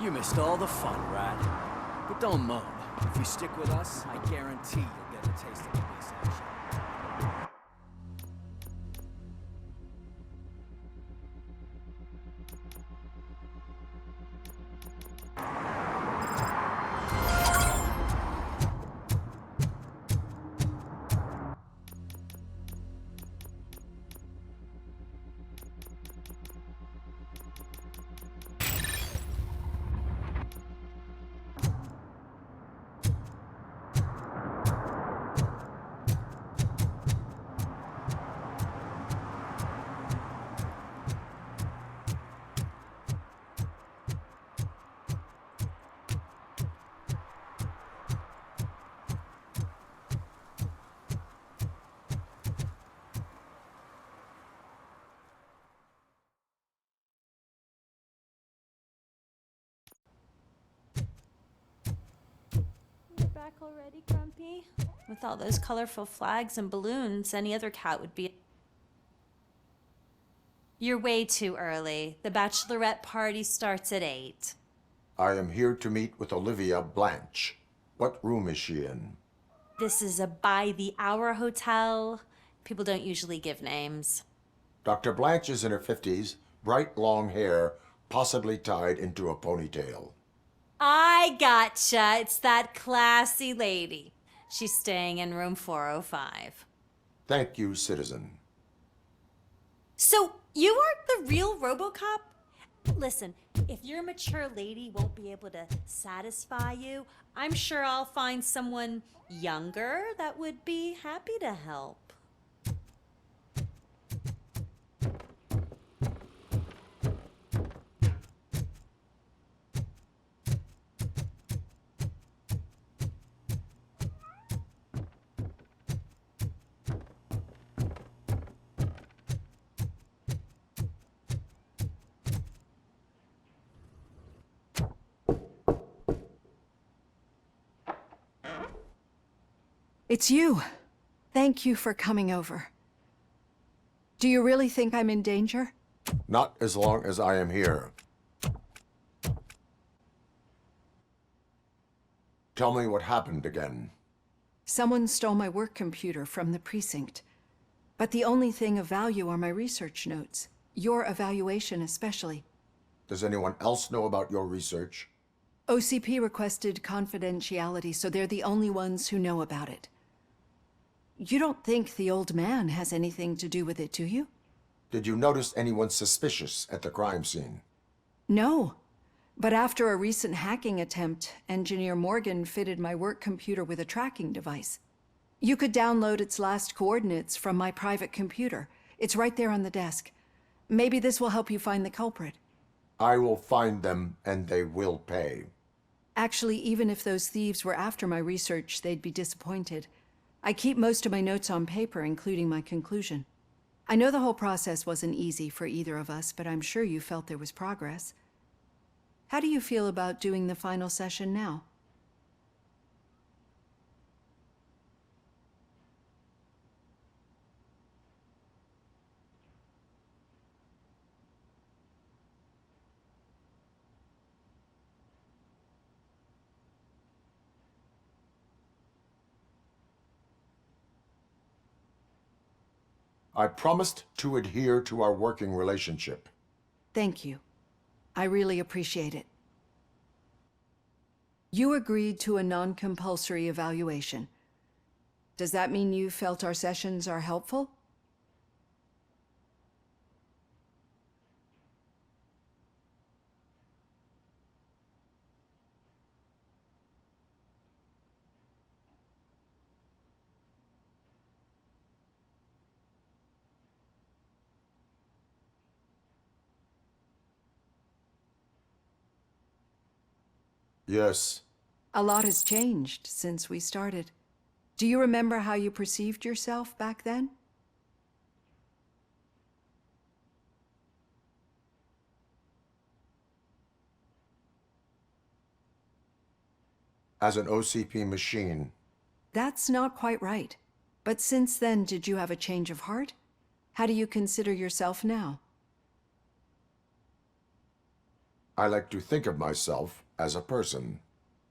You missed all the fun, Rat. But don't moan. If you stick with us, I guarantee you'll get a taste of police action. Back already, Grumpy? With all those colorful flags and balloons, any other cat would be... You're way too early. The bachelorette party starts at 8. I am here to meet with Olivia Blanche. What room is she in? This is a by-the-hour hotel. People don't usually give names. Dr. Blanche is in her 50s, bright long hair, possibly tied into a ponytail. I gotcha. It's that classy lady. She's staying in room 405. Thank you, citizen. So, you are the real RoboCop? Listen, if your mature lady won't be able to satisfy you, I'm sure I'll find someone younger that would be happy to help. It's you. Thank you for coming over. Do you really think I'm in danger? Not as long as I am here. Tell me what happened again. Someone stole my work computer from the precinct. But the only thing of value are my research notes. Your evaluation especially. Does anyone else know about your research? OCP requested confidentiality, so they're the only ones who know about it. You don't think the old man has anything to do with it, do you? Did you notice anyone suspicious at the crime scene? No. But after a recent hacking attempt, Engineer Morgan fitted my work computer with a tracking device. You could download its last coordinates from my private computer. It's right there on the desk. Maybe this will help you find the culprit. I will find them, and they will pay. Actually, even if those thieves were after my research, they'd be disappointed. I keep most of my notes on paper, including my conclusion. I know the whole process wasn't easy for either of us, but I'm sure you felt there was progress. How do you feel about doing the final session now? I promised to adhere to our working relationship. Thank you. I really appreciate it. You agreed to a non-compulsory evaluation. Does that mean you felt our sessions are helpful? Yes. A lot has changed since we started. Do you remember how you perceived yourself back then? As an OCP machine. That's not quite right. But since then, did you have a change of heart? How do you consider yourself now? I like to think of myself as a person.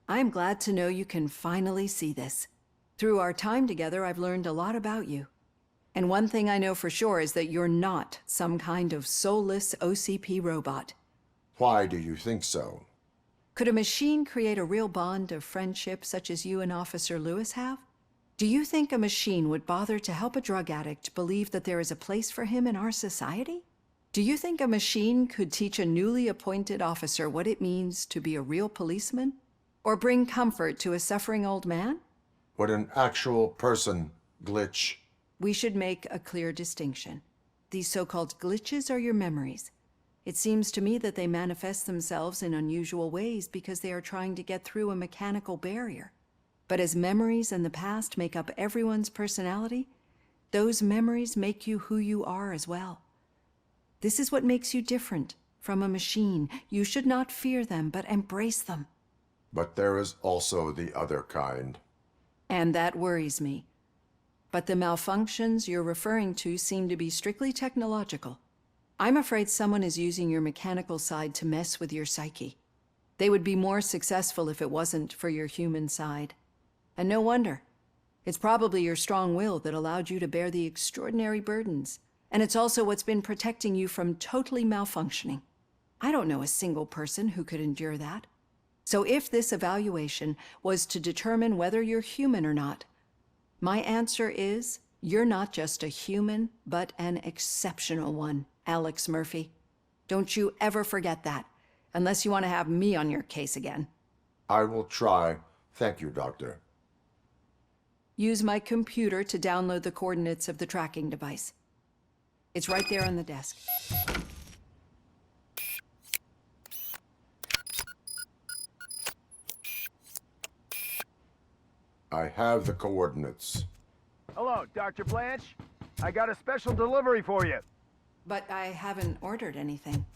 I'm glad to know you can finally see this. Through our time together, I've learned a lot about you. And one thing I know for sure is that you're not some kind of soulless OCP robot. Why do you think so? Could a machine create a real bond of friendship such as you and Officer Lewis have? Do you think a machine would bother to help a drug addict believe that there is a place for him in our society? Do you think a machine could teach a newly appointed officer what it means to be a real policeman? Or bring comfort to a suffering old man? Would an actual person glitch? We should make a clear distinction. These so-called glitches are your memories. It seems to me that they manifest themselves in unusual ways because they are trying to get through a mechanical barrier. But as memories in the past make up everyone's personality, those memories make you who you are as well. This is what makes you different from a machine. You should not fear them, but embrace them. But there is also the other kind. And that worries me. But the malfunctions you're referring to seem to be strictly technological. I'm afraid someone is using your mechanical side to mess with your psyche. They would be more successful if it wasn't for your human side. And no wonder. It's probably your strong will that allowed you to bear the extraordinary burdens. And it's also what's been protecting you from totally malfunctioning. I don't know a single person who could endure that. So if this evaluation was to determine whether you're human or not, my answer is you're not just a human, but an exceptional one, Alex Murphy. Don't you ever forget that, unless you want to have me on your case again. I will try. Thank you, Doctor. Use my computer to download the coordinates of the tracking device. It's right there on the desk. I have the coordinates. Hello, Dr. Blanche. I got a special delivery for you. But I haven't ordered anything.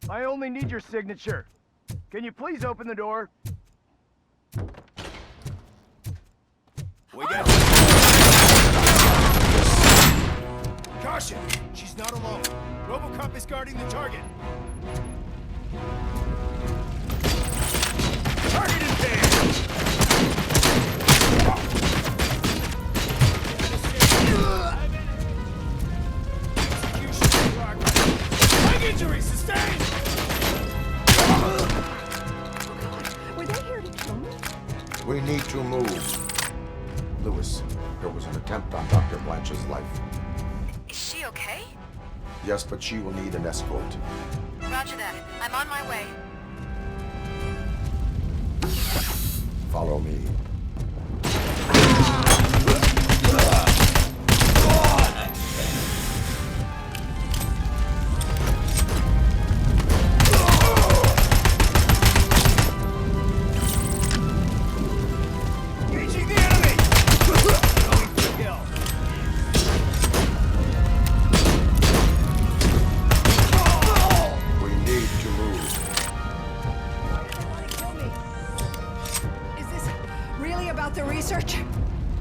I only need your signature. Can you please open the door? We got... Caution! She's not alone. RoboCop is guarding the target. Target is there! Execution in progress. Leg injury sustained! Were they here to kill me? We need to move. Lewis, there was an attempt on Dr. Blanche's life. Is she okay? Yes, but she will need an escort. Roger that. I'm on my way. Follow me. Engaging the enemy! Going for kill. We need to move. Is this really about the research?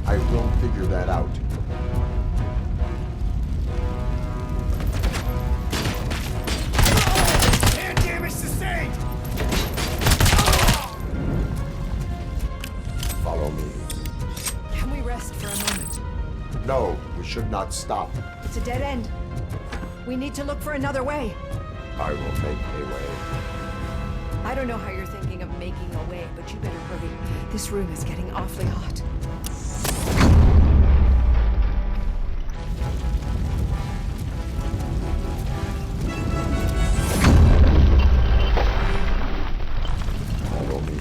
I will figure that out. And damage sustained! Follow me. Can we rest for a moment? No, we should not stop. It's a dead end. We need to look for another way. I will make a way. I don't know how you're thinking of making a way, but you better hurry. This room is getting awfully hot. Follow me.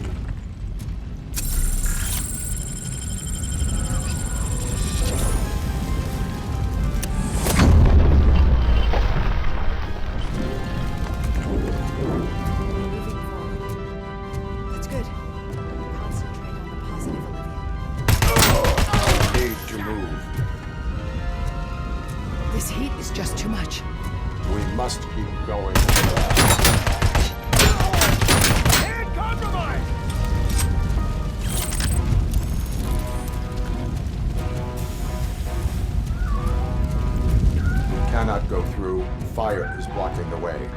Moving forward. That's good. Concentrate on the positive, Olivia. Need to move. This heat is just too much. We must keep going. And compromise! We cannot go through. Fire is blocking the way.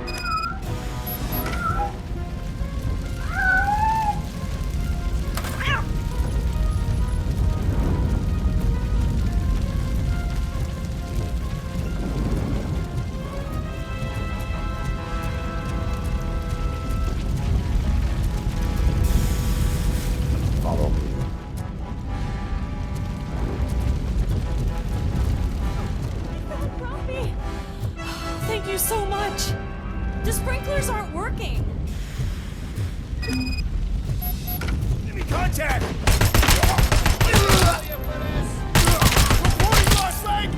you so much. The sprinklers aren't working. Enemy contact! Reporting lost leg!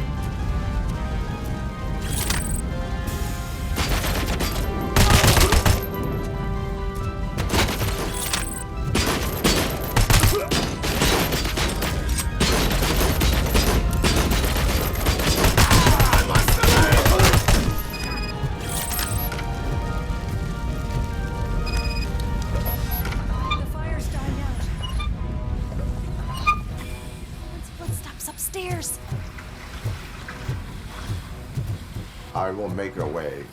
The fire's dying out. Someone's footsteps upstairs. I will make a way.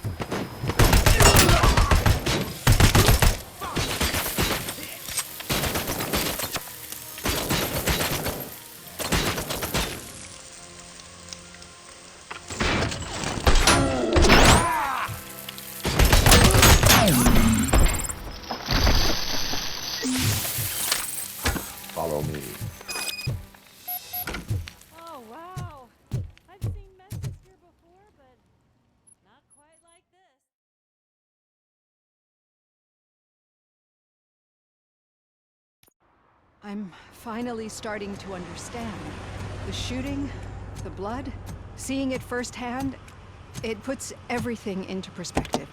Follow me. Oh, wow. I've seen messes here before, but not quite like this. I'm finally starting to understand. The shooting, the blood, seeing it firsthand, it puts everything into perspective.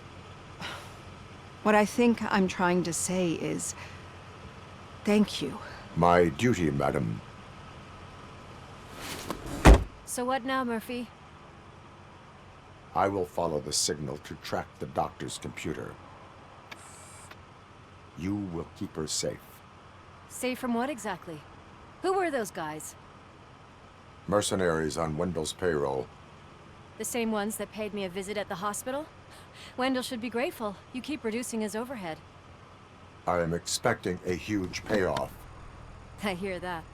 What I think I'm trying to say is, thank you. My duty, madam. So what now, Murphy? I will follow the signal to track the doctor's computer. You will keep her safe. Safe from what exactly? Who were those guys? Mercenaries on Wendell's payroll. The same ones that paid me a visit at the hospital? Wendell should be grateful. You keep reducing his overhead. I am expecting a huge payoff. I hear that.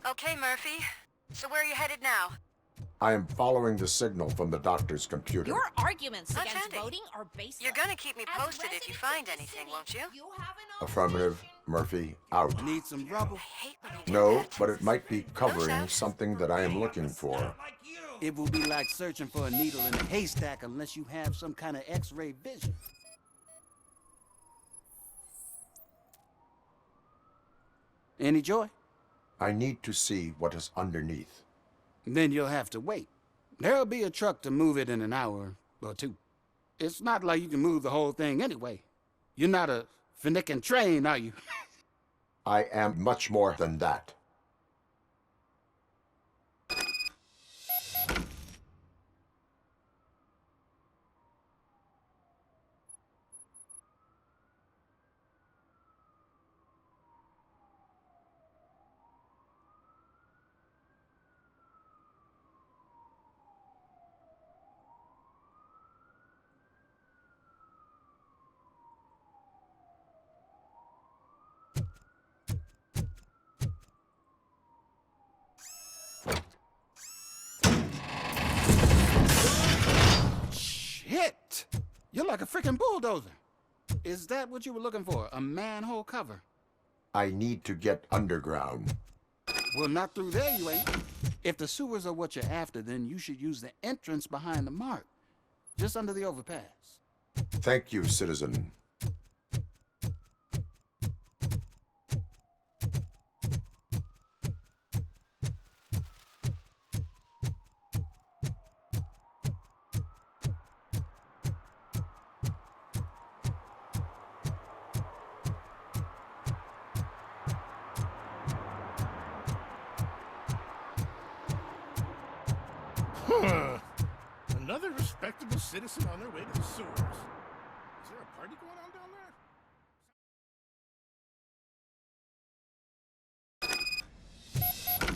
Okay, Murphy. So where are you headed now? I am following the signal from the doctor's computer. Your arguments Not against handy. voting are baseless. You're gonna keep me As posted if you residents find of this anything, city, won't you? have an Affirmative. Murphy, out. Need some rubber? I hate when you do No, that. but it might be covering out. something that I am looking for. It will be like searching for a needle in a haystack unless you have some kind of X-ray vision. Any joy? I need to see what is underneath. Then you'll have to wait. There'll be a truck to move it in an hour or two. It's not like you can move the whole thing anyway. You're not a finicking train, are you? I am much more than that. Shit! You're like a freaking bulldozer. Is that what you were looking for? A manhole cover? I need to get underground. Well, not through there, you ain't. If the sewers are what you're after, then you should use the entrance behind the mark. Just under the overpass. Thank you, citizen. citizen on their way to the sewers. Is there a party going on down there?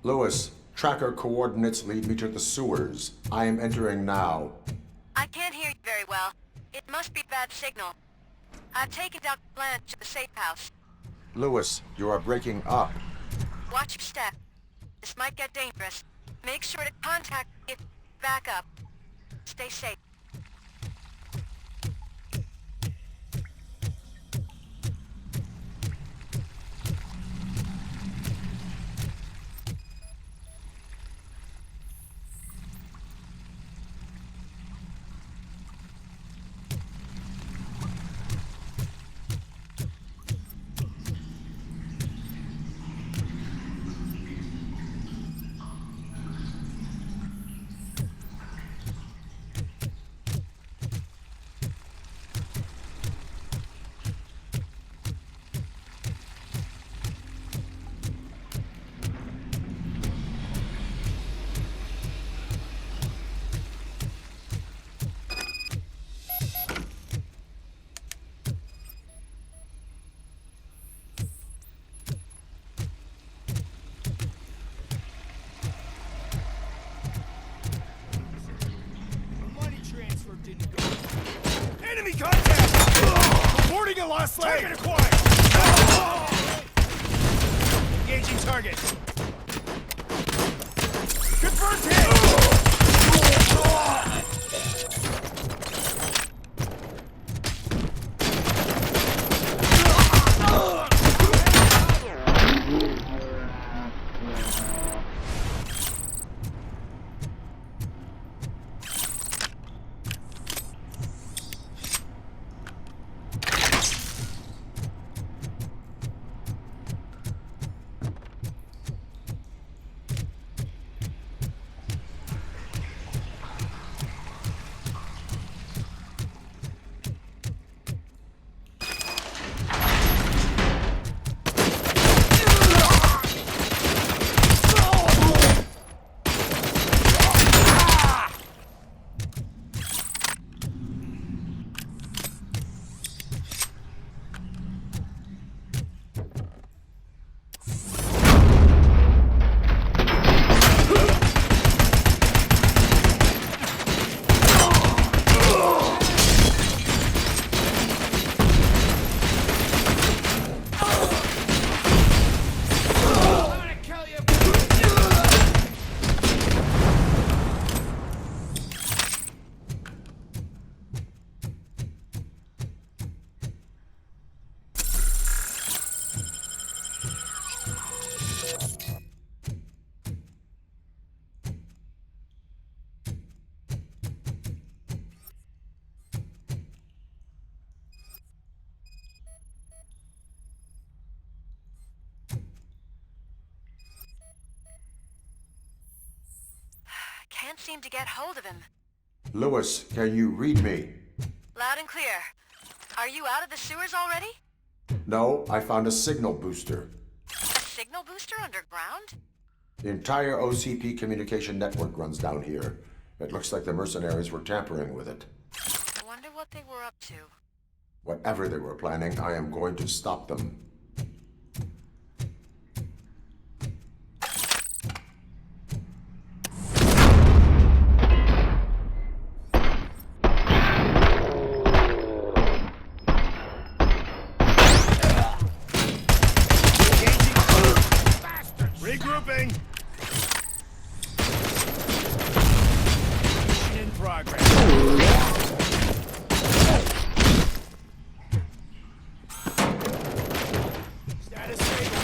Lewis, tracker coordinates lead me to the sewers. I am entering now. I can't hear you very well. It must be bad signal. I've taken Dr. Blanche to the safe house. Lewis, you are breaking up. Watch your step. This might get dangerous. Make sure to contact me if back up. Stay safe. Money transfer didn't go. Enemy contact! Reporting a lost leg! Target acquired! Engaging target. Confirmed hit! Can't seem to get hold of him. Lewis, can you read me? Loud and clear. Are you out of the sewers already? No, I found a signal booster. A signal booster underground? The entire OCP communication network runs down here. It looks like the mercenaries were tampering with it. I wonder what they were up to. Whatever they were planning, I am going to stop them. Regrouping! Mission in progress. Status stable.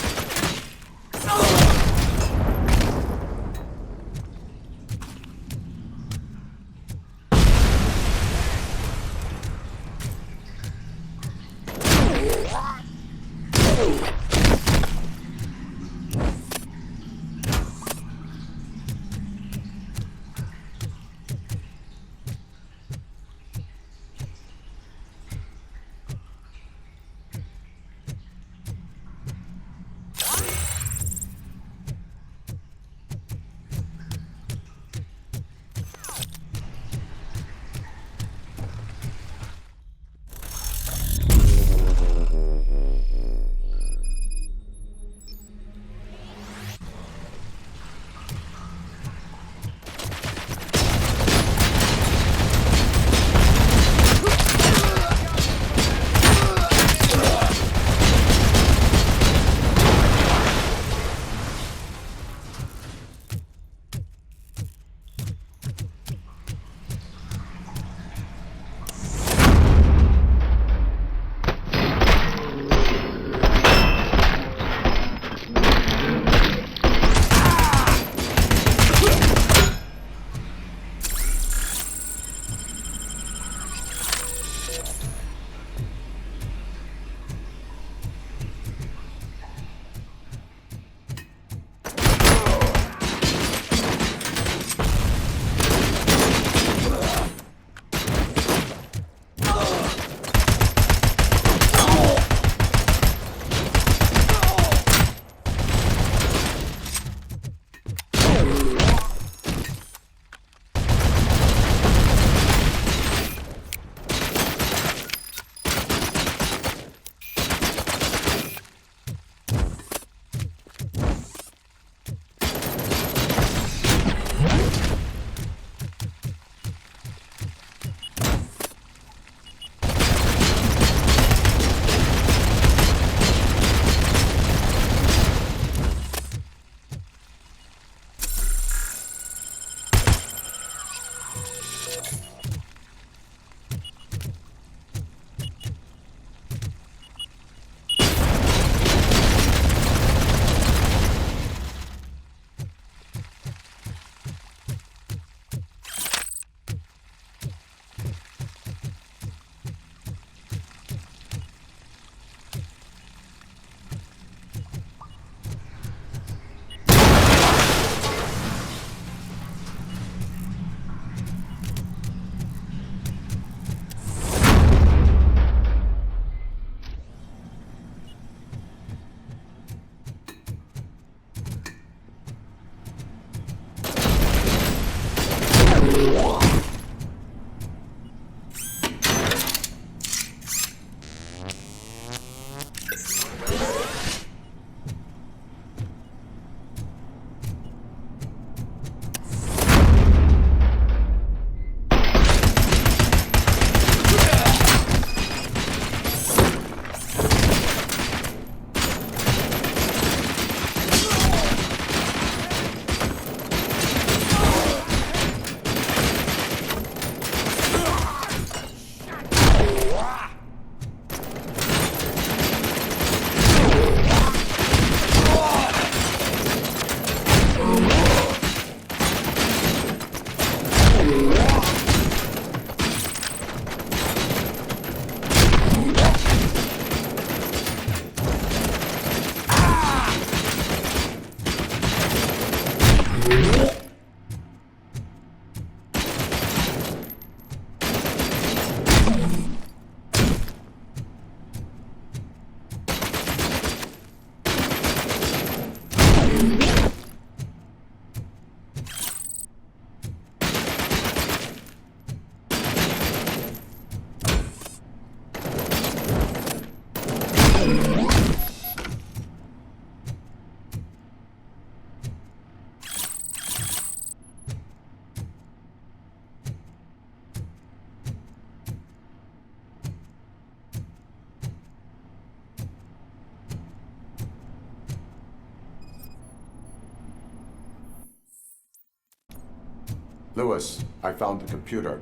Lewis, I found the computer.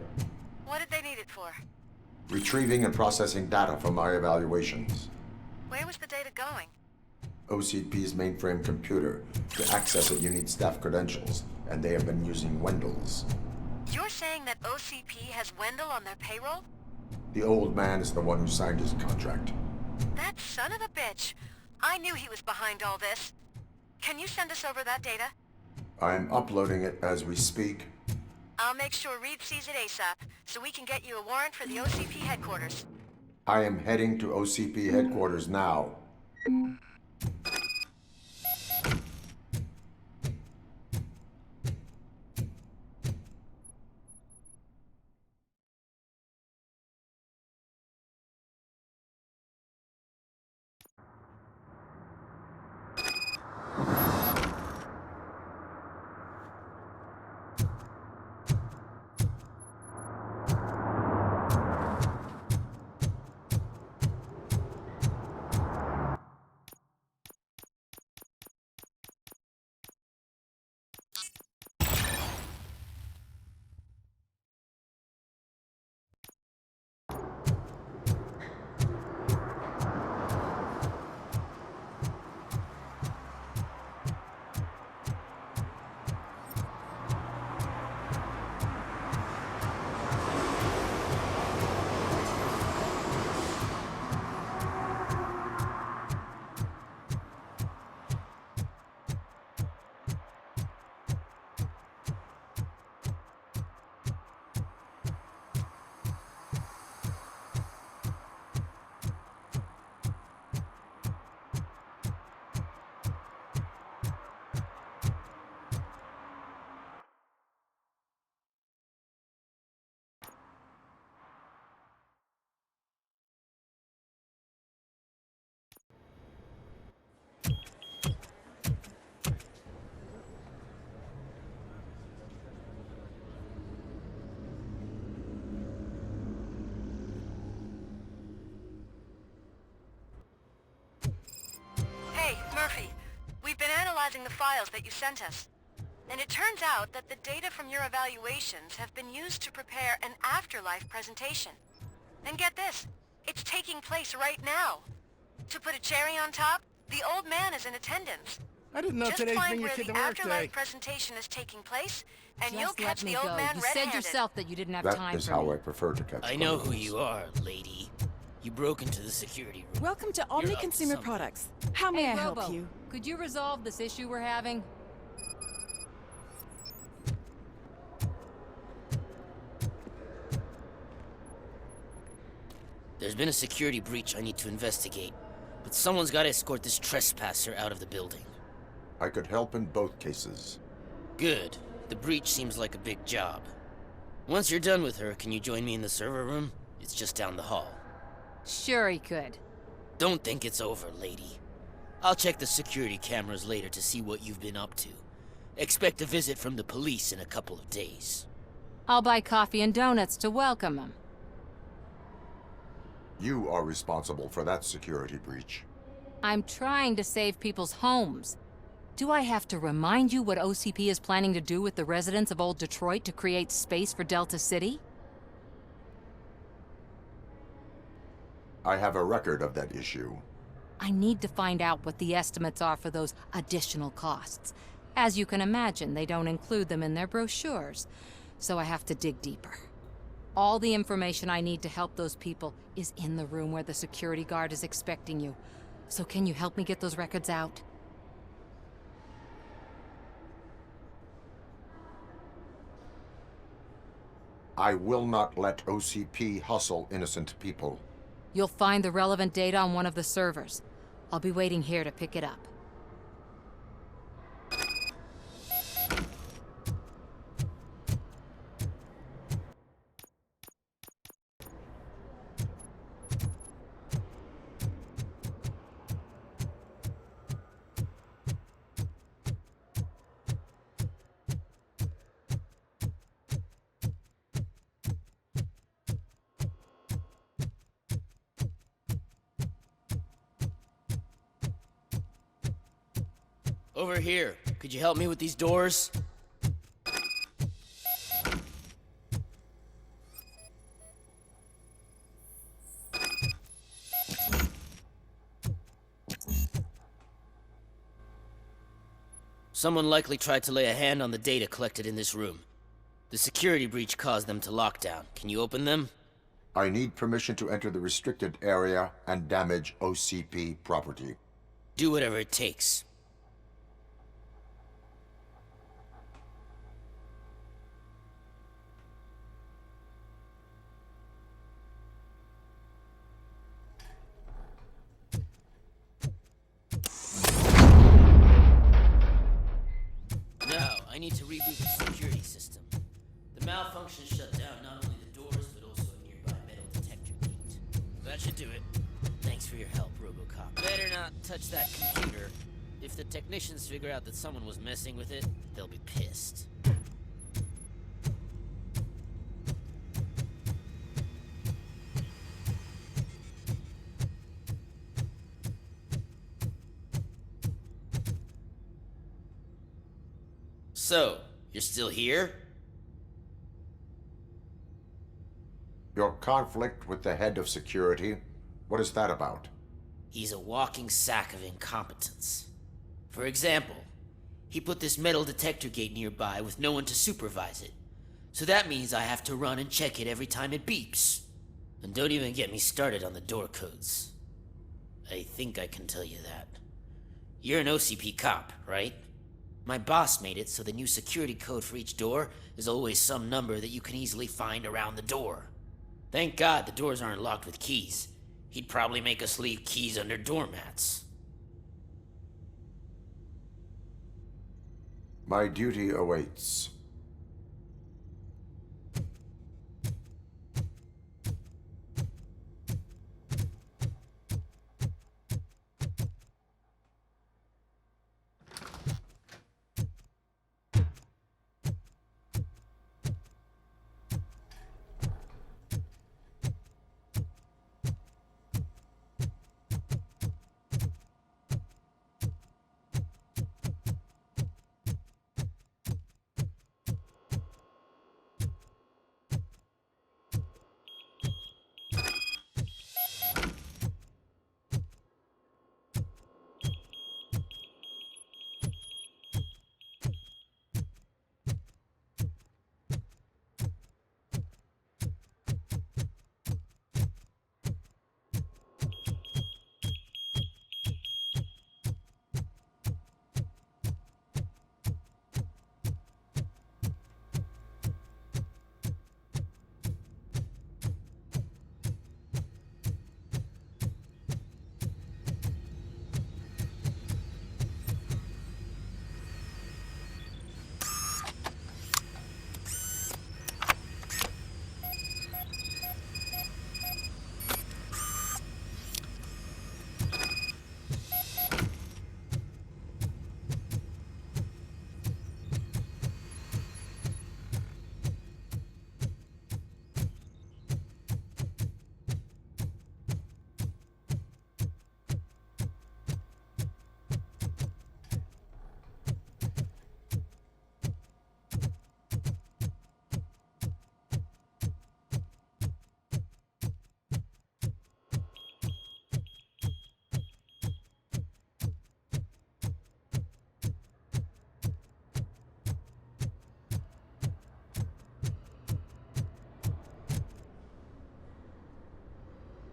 What did they need it for? Retrieving and processing data from my evaluations. Where was the data going? OCP's mainframe computer. To access it, you need staff credentials, and they have been using Wendell's. You're saying that OCP has Wendell on their payroll? The old man is the one who signed his contract. That son of a bitch. I knew he was behind all this. Can you send us over that data? I'm uploading it as we speak. I'll make sure Reed sees it ASAP, so we can get you a warrant for the OCP headquarters. I am heading to OCP headquarters now. Hey, Murphy. We've been analyzing the files that you sent us. And it turns out that the data from your evaluations have been used to prepare an afterlife presentation. And get this, it's taking place right now. To put a cherry on top, the old man is in attendance. I didn't know Just today's find bring your where kid the to work afterlife day. presentation is taking place, and Just you'll catch let me the old go. man You red-handed. said yourself that you didn't have That time is for how me. I prefer to catch I know who criminals. you are, lady. You broke into the security room. Welcome to You're Omni up to Consumer something. Products. How may I help Robo, you? could you resolve this issue we're having? There's been a security breach I need to investigate, but someone's got to escort this trespasser out of the building. I could help in both cases. Good. The breach seems like a big job. Once you're done with her, can you join me in the server room? It's just down the hall. Sure he could. Don't think it's over, lady. I'll check the security cameras later to see what you've been up to. Expect a visit from the police in a couple of days. I'll buy coffee and donuts to welcome him. You are responsible for that security breach. I'm trying to save people's homes. Do I have to remind you what OCP is planning to do with the residents of Old Detroit to create space for Delta City? I have a record of that issue. I need to find out what the estimates are for those additional costs. As you can imagine, they don't include them in their brochures, so I have to dig deeper. All the information I need to help those people is in the room where the security guard is expecting you. So can you help me get those records out? I will not let OCP hustle innocent people. You'll find the relevant data on one of the servers. I'll be waiting here to pick it up. Over here. Could you help me with these doors? Someone likely tried to lay a hand on the data collected in this room. The security breach caused them to lock down. Can you open them? I need permission to enter the restricted area and damage OCP property. Do whatever it takes. Now, I need to reboot the security system. The malfunction shut down not only the doors, but also a nearby metal detector gate. That should do it. Thanks for your help, RoboCop. Better not touch that computer. If the technicians figure out that someone was messing with it, they'll be pissed. So, you're still here? Your conflict with the head of security, what is that about? He's a walking sack of incompetence. For example, he put this metal detector gate nearby with no one to supervise it. So that means I have to run and check it every time it beeps. And don't even get me started on the door codes. I think I can tell you that. You're an OCP cop, right? My boss made it so the new security code for each door is always some number that you can easily find around the door. Thank God the doors aren't locked with keys. He'd probably make us leave keys under doormats. My duty awaits.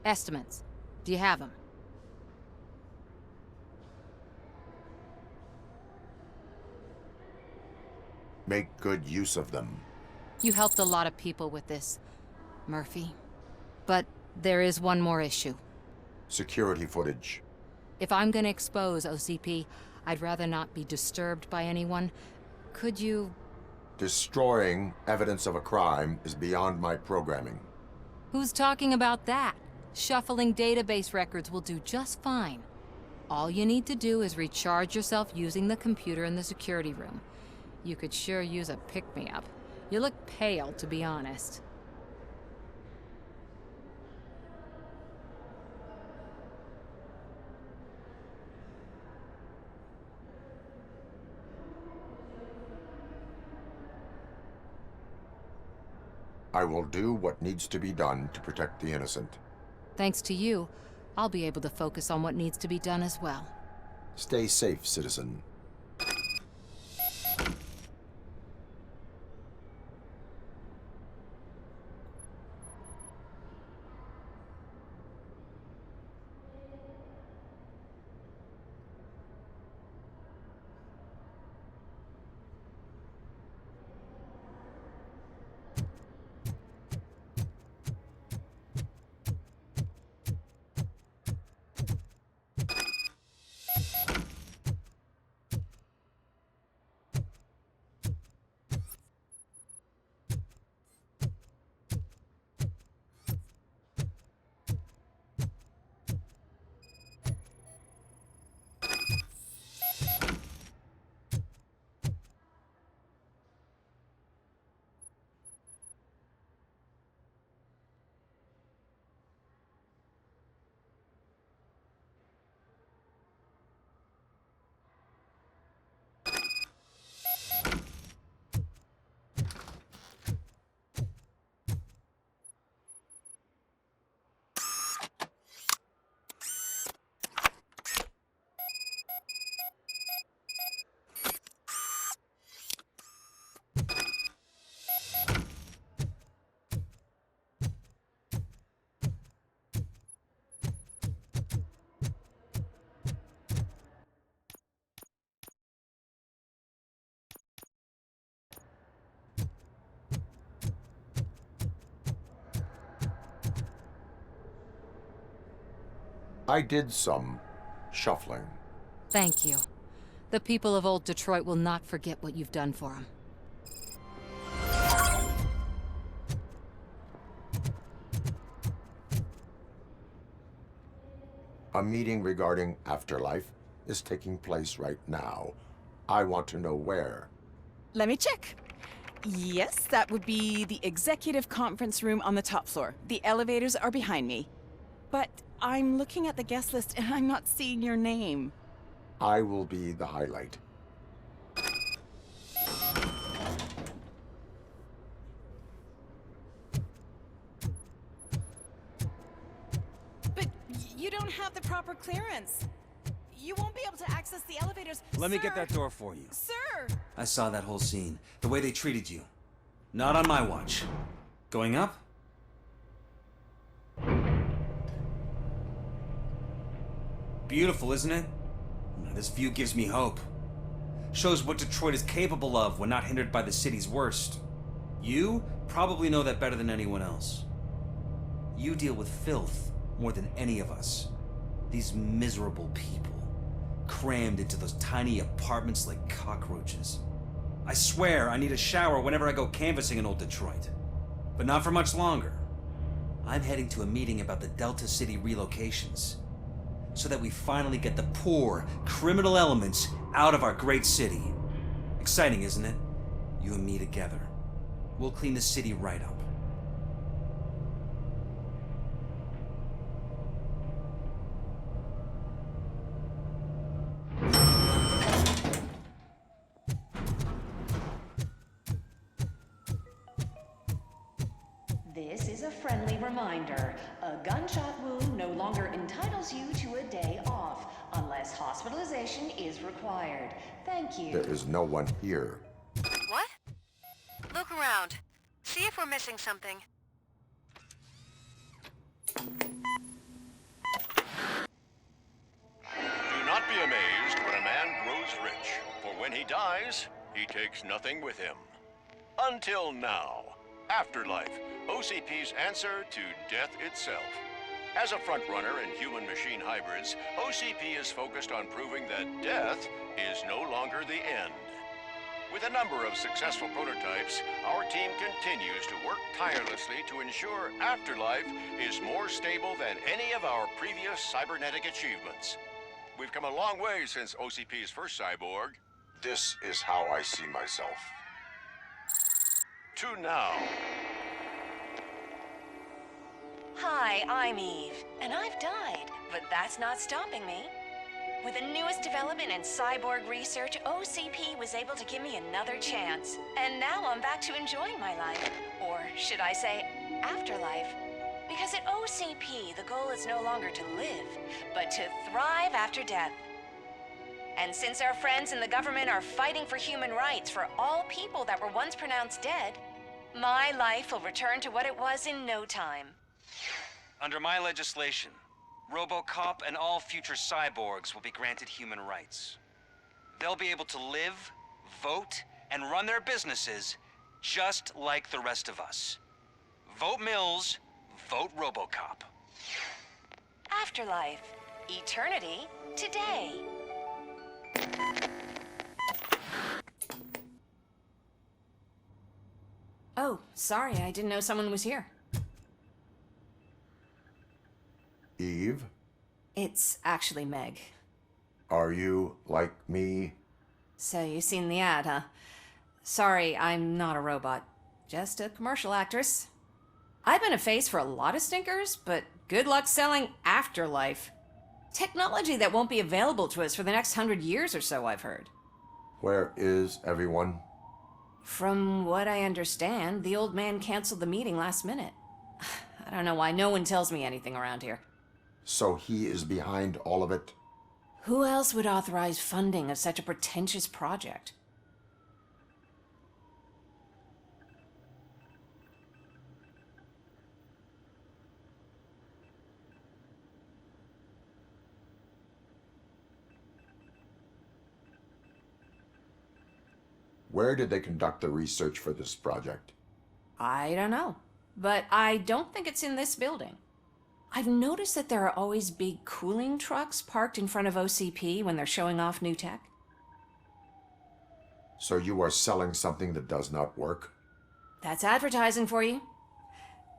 Estimates. Do you have them? Make good use of them. You helped a lot of people with this, Murphy. But there is one more issue. Security footage. If I'm gonna expose OCP, I'd rather not be disturbed by anyone. Could you... Destroying evidence of a crime is beyond my programming. Who's talking about that? Shuffling database records will do just fine. All you need to do is recharge yourself using the computer in the security room. You could sure use a pick-me-up. You look pale, to be honest. I will do what needs to be done to protect the innocent. Thanks to you, I'll be able to focus on what needs to be done as well. Stay safe, citizen. I did some shuffling. Thank you. The people of old Detroit will not forget what you've done for them. A meeting regarding afterlife is taking place right now. I want to know where. Let me check. Yes, that would be the executive conference room on the top floor. The elevators are behind me. But I'm looking at the guest list and I'm not seeing your name. I will be the highlight. But you don't have the proper clearance. You won't be able to access the elevators. Let me Sir! get that door for you. Sir! I saw that whole scene. The way they treated you. Not on my watch. Going up? Beautiful, isn't it? This view gives me hope. Shows what Detroit is capable of when not hindered by the city's worst. You probably know that better than anyone else. You deal with filth more than any of us. These miserable people, crammed into those tiny apartments like cockroaches. I swear I need a shower whenever I go canvassing in old Detroit. But not for much longer. I'm heading to a meeting about the Delta City relocations, so that we finally get the poor, criminal elements out of our great city. Exciting, isn't it? You and me together. We'll clean the city right up. This is a friendly reminder. A gunshot wound no longer entitles you to a day off, unless hospitalization is required. Thank you. There is no one here. What? Look around. See if we're missing something. Do not be amazed when a man grows rich, for when he dies, he takes nothing with him. Until now. Afterlife, OCP's answer to death itself. As a frontrunner in human-machine hybrids, OCP is focused on proving that death is no longer the end. With a number of successful prototypes, our team continues to work tirelessly to ensure Afterlife is more stable than any of our previous cybernetic achievements. We've come a long way since OCP's first cyborg. This is how I see myself. To now. Hi, I'm Eve, and I've died, but that's not stopping me. With the newest development in cyborg research, OCP was able to give me another chance. And now I'm back to enjoying my life. Or should I say, afterlife. Because at OCP, the goal is no longer to live, but to thrive after death. And since our friends in the government are fighting for human rights for all people that were once pronounced dead, my life will return to what it was in no time. Under my legislation, RoboCop and all future cyborgs will be granted human rights. They'll be able to live, vote, and run their businesses just like the rest of us. Vote Mills, vote RoboCop. Afterlife. Eternity. Today. Oh, sorry, I didn't know someone was here. Eve, It's actually Meg. are you like me? So you've seen the ad, huh? Sorry, I'm not a robot. Just a commercial actress. I've been a face for a lot of stinkers, but good luck selling Afterlife. Technology that won't be available to us for the next 100 years or so, I've heard. Where is everyone? From what I understand, the old man canceled the meeting last minute. I don't know why no one tells me anything around here. So he is behind all of it? Who else would authorize funding of such a pretentious project? Where did they conduct the research for this project? I don't know, but I don't think it's in this building. I've noticed that there are always big cooling trucks parked in front of OCP when they're showing off new tech. So you are selling something that does not work? That's advertising for you.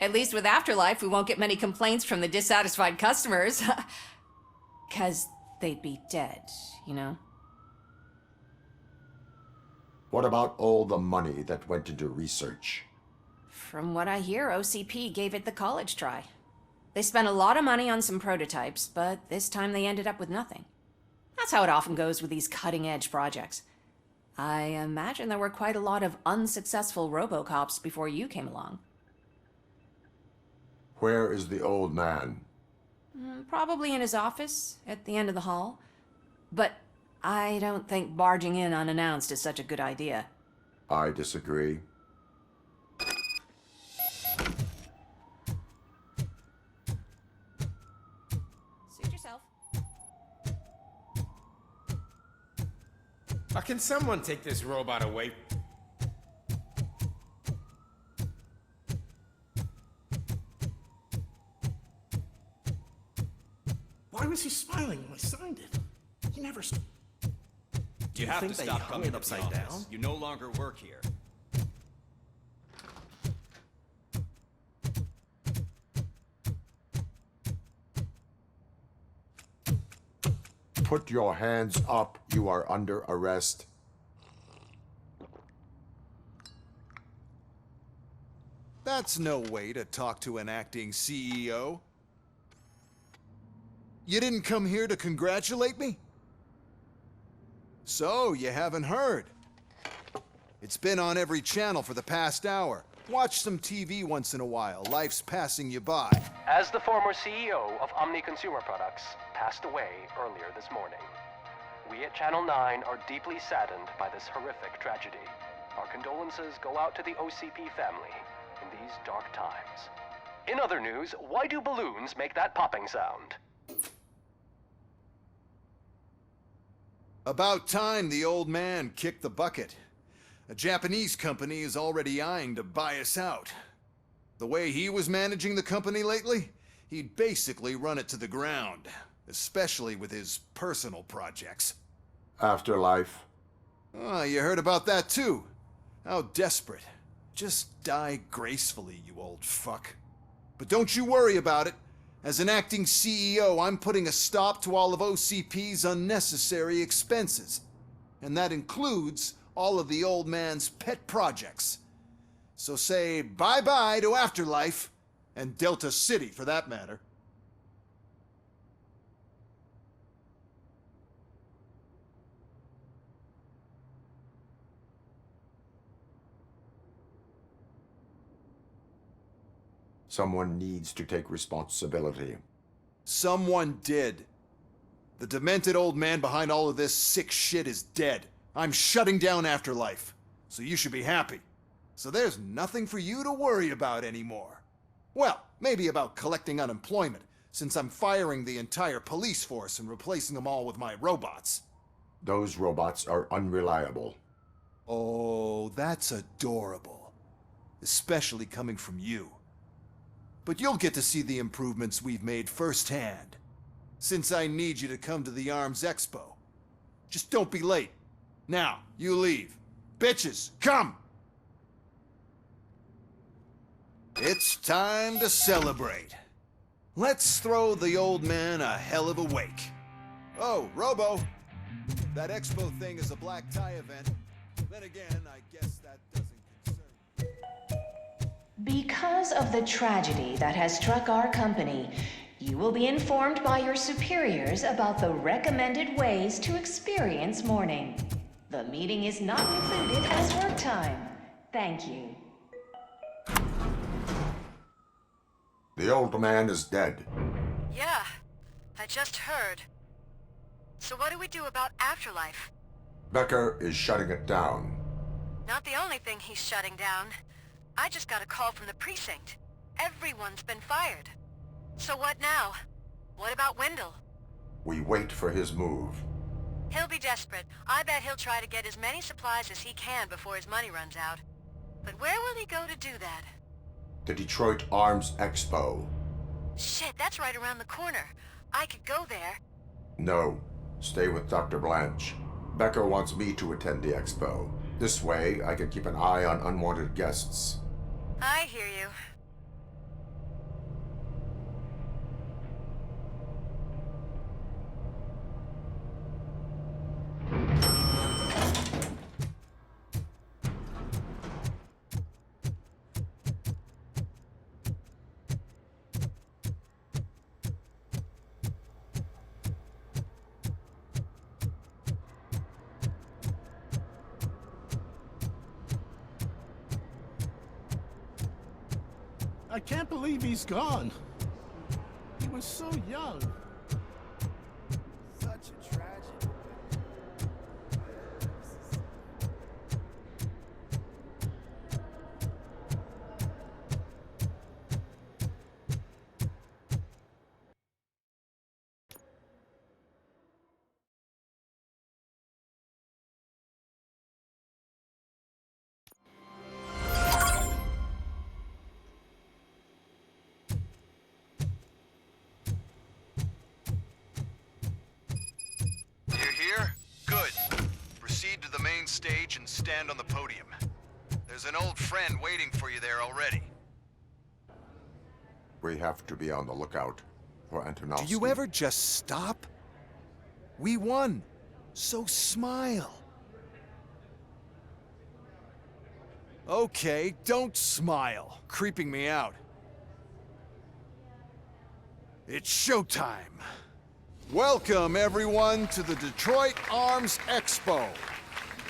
At least with Afterlife, we won't get many complaints from the dissatisfied customers. 'Cause they'd be dead, you know? What about all the money that went into research? From what I hear, OCP gave it the college try. They spent a lot of money on some prototypes, but this time they ended up with nothing. That's how it often goes with these cutting-edge projects. I imagine there were quite a lot of unsuccessful RoboCops before you came along. Where is the old man? Probably in his office, at the end of the hall. But I don't think barging in unannounced is such a good idea. I disagree. Suit yourself. Can someone take this robot away? Why was he smiling when I signed it? He never. You have to stop coming it upside down. You no longer work here. Put your hands up. You are under arrest. That's no way to talk to an acting CEO. You didn't come here to congratulate me? So, you haven't heard. It's been on every channel for the past hour. Watch some TV once in a while. Life's passing you by. As the former CEO of Omni Consumer Products passed away earlier this morning, we at Channel 9 are deeply saddened by this horrific tragedy. Our condolences go out to the OCP family in these dark times. In other news, why do balloons make that popping sound? About time the old man kicked the bucket. A Japanese company is already eyeing to buy us out. The way he was managing the company lately, he'd basically run it to the ground, especially with his personal projects. Afterlife. Oh, you heard about that too. How desperate. Just die gracefully, you old fuck. But don't you worry about it. As an acting CEO, I'm putting a stop to all of OCP's unnecessary expenses. And that includes all of the old man's pet projects. So say bye-bye to Afterlife, and Delta City for that matter. Someone needs to take responsibility. Someone did. The demented old man behind all of this sick shit is dead. I'm shutting down Afterlife, so you should be happy. So there's nothing for you to worry about anymore. Well, maybe about collecting unemployment, since I'm firing the entire police force and replacing them all with my robots. Those robots are unreliable. Oh, that's adorable. Especially coming from you. But you'll get to see the improvements we've made firsthand, since I need you to come to the Arms Expo. Just don't be late. Now, you leave. Bitches, come! It's time to celebrate. Let's throw the old man a hell of a wake. Oh, Robo, that expo thing is a black tie event. Then again, I guess that doesn't concern. Because of the tragedy that has struck our company, you will be informed by your superiors about the recommended ways to experience mourning. The meeting is not included as work time. Thank you. The old man is dead. Yeah, I just heard. So what do we do about Afterlife? Becker is shutting it down. Not the only thing he's shutting down. I just got a call from the precinct. Everyone's been fired. So what now? What about Wendell? We wait for his move. He'll be desperate. I bet he'll try to get as many supplies as he can before his money runs out. But where will he go to do that? The Detroit Arms Expo. Shit, that's right around the corner. I could go there. No, stay with Dr. Blanche. Becker wants me to attend the expo. This way, I can keep an eye on unwanted guests. I hear you. I can't believe he's gone. He was so young. Such a tragedy. Proceed to the main stage and stand on the podium. There's an old friend waiting for you there already. We have to be on the lookout for Antonovsky. Do you ever just stop? We won, so smile. Okay, don't smile. Creeping me out. It's showtime. Welcome, everyone, to the Detroit Arms Expo,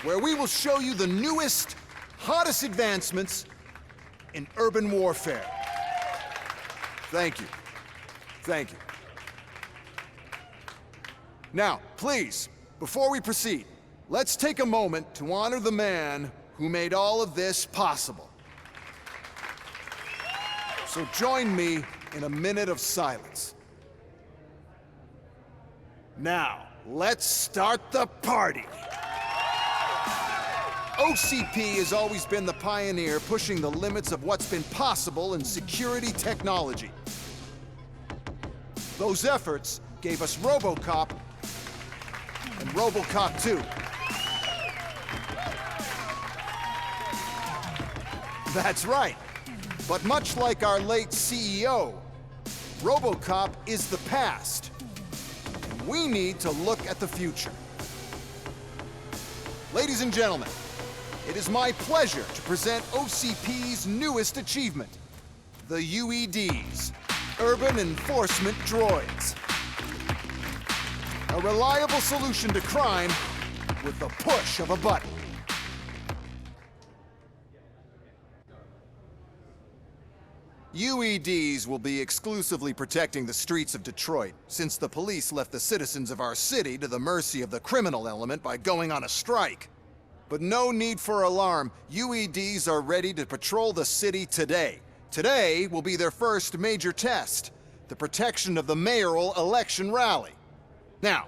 where we will show you the newest, hottest advancements in urban warfare. Thank you. Thank you. Now, please, before we proceed, let's take a moment to honor the man who made all of this possible. So join me in a minute of silence. Now, let's start the party. OCP has always been the pioneer pushing the limits of what's been possible in security technology. Those efforts gave us RoboCop and RoboCop 2. That's right. But much like our late CEO, RoboCop is the past. And we need to look at the future. Ladies and gentlemen, it is my pleasure to present OCP's newest achievement, the UEDs, Urban Enforcement Droids. A reliable solution to crime with the push of a button. UEDs will be exclusively protecting the streets of Detroit, since the police left the citizens of our city to the mercy of the criminal element by going on a strike. But no need for alarm. UEDs are ready to patrol the city today. Today will be their first major test, the protection of the mayoral election rally. Now,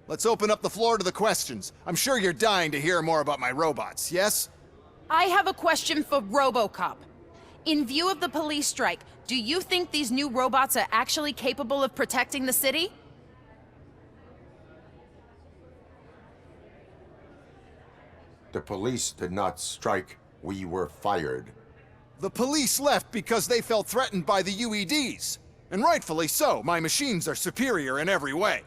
let's open up the floor to the questions. I'm sure you're dying to hear more about my robots, yes? I have a question for RoboCop. In view of the police strike, do you think these new robots are actually capable of protecting the city? The police did not strike. We were fired. The police left because they felt threatened by the UEDs. And rightfully so. My machines are superior in every way.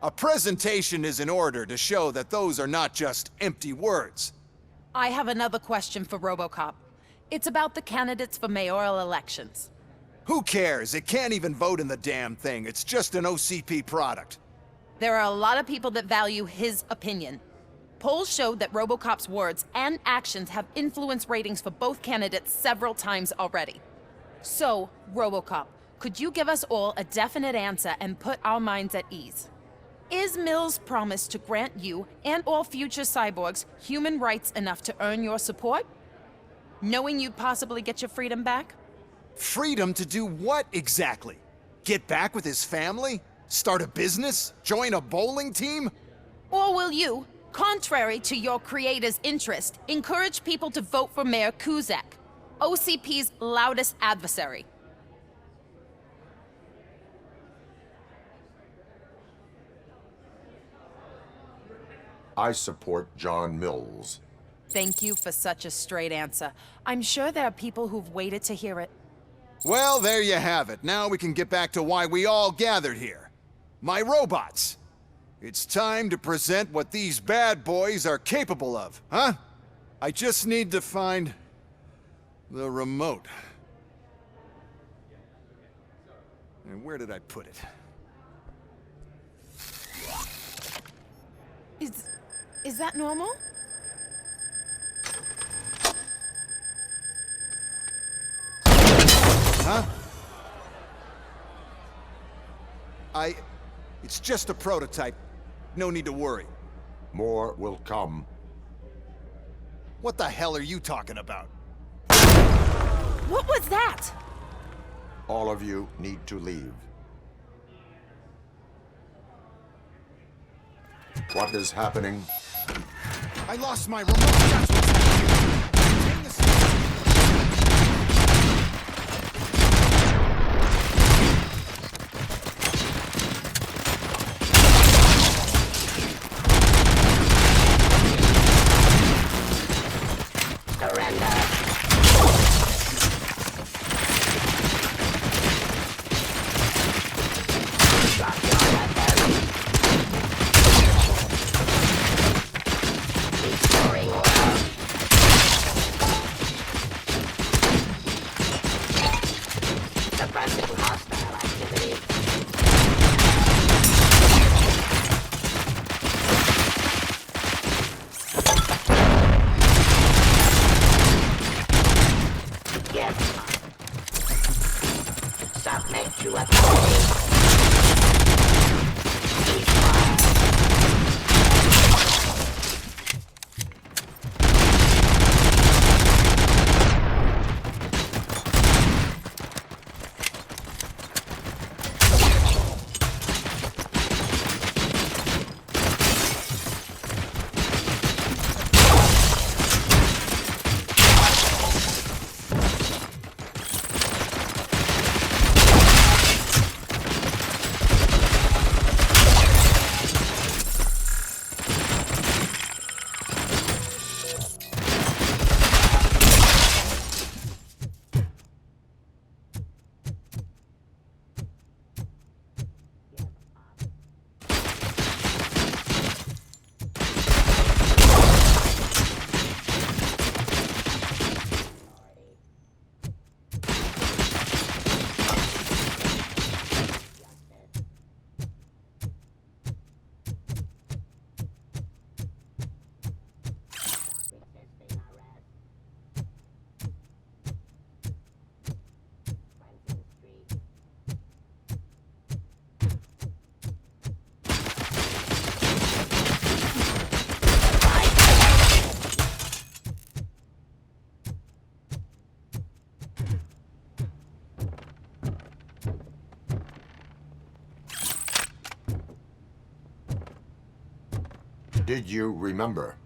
A presentation is in order to show that those are not just empty words. I have another question for RoboCop. It's about the candidates for mayoral elections. Who cares? It can't even vote in the damn thing. It's just an OCP product. There are a lot of people that value his opinion. Polls showed that RoboCop's words and actions have influenced ratings for both candidates several times already. So, RoboCop, could you give us all a definite answer and put our minds at ease? Is Mills' promise to grant you and all future cyborgs human rights enough to earn your support? Knowing you'd possibly get your freedom back? Freedom to do what exactly? Get back with his family? Start a business? Join a bowling team? Or will you, contrary to your creator's interest, encourage people to vote for Mayor Kuzak, OCP's loudest adversary? I support John Mills. Thank you for such a straight answer. I'm sure there are people who've waited to hear it. Well, there you have it. Now we can get back to why we all gathered here. My robots. It's time to present what these bad boys are capable of, huh? I just need to find the remote. And where did I put it? Is that normal? Huh? It's just a prototype. No need to worry. More will come. What the hell are you talking about? What was that? All of you need to leave. What is happening? I lost my remote. That's what's happening. Take this. did you remember?